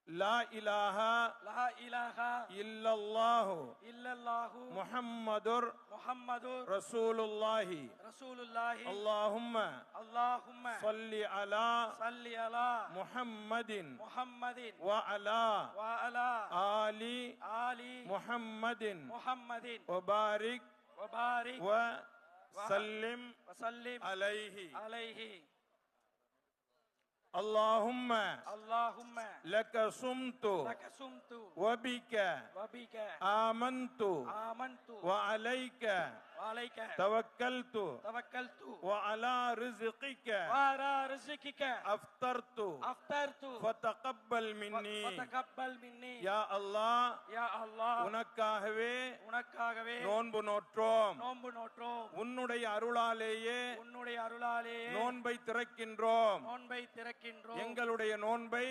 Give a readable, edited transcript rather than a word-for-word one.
லா இலாஹா இல்லல்லாஹு முஹம்மதுர் ரசூலுல்லாஹி அல்லாஹும்ம ஸல்லி அலா முஹம்மதின் வ அலா ஆலி முஹம்மதின் வ பாரிக் வ சல்லிம் அலைஹி اللهم لك صمت وبك آمنت وعليك توكلت وعلى رزقك أفطرت فتقبل مني يا الله உனக்காகவே நோன்பு நோற்றோம் உன்னுடைய அருளாலேயே நோன்பை திறக்கின்றோம் எங்களுடைய நோன்பை